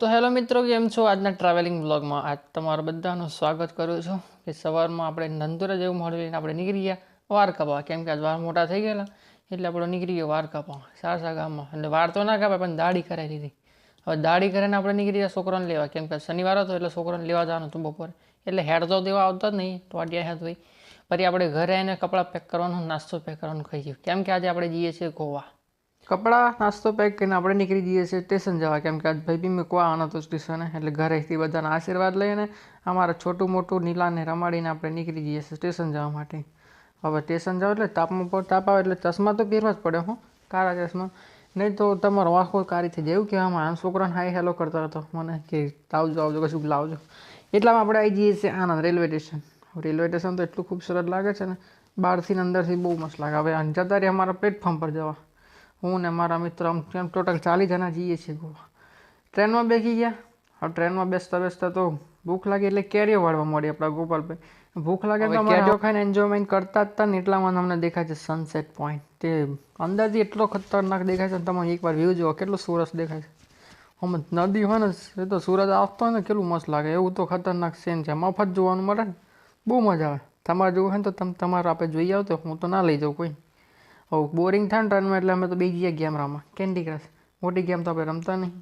તો હેલો મિત્રો, કેમ છો? આજના ટ્રાવેલિંગ વ્લોગમાં આજ તમારું બધાનું સ્વાગત કરું છું. કે સવારમાં આપણે નંદુરા જેવું મોડું લઈને આપણે નીકળી ગયા વાર કાપવા, કેમ કે આજ વાર મોટા થઈ ગયેલા એટલે આપણે નીકળી ગયો વાર કાપવા સારસા ગામમાં. એટલે વાર તો ના કાપે પણ દાઢી કરાવી દીધી. હવે દાઢી કરીને આપણે નીકળી ગયા છોકરાને લેવા, કેમ કે શનિવાર હતો એટલે છોકરાને લેવા જવાનું હતું બપોરે. એટલે હેડ તો દેવા આવતા જ નહીં, તો આટલા હેડ હોય. પછી આપણે ઘરે આવીને કપડાં પેક કરવાનું, નાસ્તો પેક કરવાનું ખાઈ ગયું, કેમ કે આજે આપણે જઈએ છીએ ગોવા. કપડાં નાસ્તો પેક કરીને આપણે નીકળી જઈએ છીએ સ્ટેશન જવા, કેમ કે આજ ભાઈ બી મૂકવા આવવાનો હતો સ્ટેશને. એટલે ઘરેથી બધાના આશીર્વાદ લઈને અમારા છોટું મોટું નીલાને રમાડીને આપણે નીકળી જઈએ છીએ સ્ટેશન જવા માટે. હવે સ્ટેશન જાવ એટલે તાપ આવે એટલે ચશ્મા તો પહેરવા જ પડે, હું કાળા ચશ્મા, નહીં તો તમારો આંખો કાળી થઈ જાય. એવું કહેવામાં આવે. છોકરાને હાઈ હેલો કરતો હતો મને કે આવજો આવજો કશું લાવજો. એટલામાં આપણે આવી જઈએ છીએ આનંદ રેલવે સ્ટેશન. રેલવે સ્ટેશન તો એટલું ખૂબસૂરત લાગે છે ને, બહારથી અંદરથી બહુ મસ્ત લાગે. હવે જતા રહીએ અમારા પ્લેટફોર્મ પર જવા. હું ને મારા મિત્રો આમ ટોટલ 40 જણા જઈએ છીએ ગોવા. ટ્રેનમાં બેસી ગયા. હવે ટ્રેનમાં બેસતા બેસતા તો ભૂખ લાગી એટલે કેરીઓ વાળવા મળી આપણા ગોપાલભાઈ. ભૂખ લાગે તો કેરીઓ ખાઈને એન્જોયમેન્ટ કરતા જ હતા ને એટલામાં અમને દેખાય છે સનસેટ પોઈન્ટ. તે અંદાજથી એટલો ખતરનાક દેખાય છે ને, તમે એકવાર વ્યૂ જુઓ કેટલો સરસ દેખાય છે. આમ નદી હોય ને એ તો સૂરજ આવતો હોય ને કેટલું મસ્ત લાગે. એવું તો ખતરનાક સીન છે. મફત જોવાનું મળે ને, બહુ મજા આવે. તમારે જોવું હોય ને તો તમે તમારે આપણે જોઈ આવતો, હું તો ના લઈ જાઉં કોઈ. હવે બોરિંગ થાય ને ટ્રેનમાં એટલે અમે તો બે જઈએ ગેમ રમવા, કેન્ડી ક્રશ. મોટી ગેમ તો આપણે રમતા નહીં.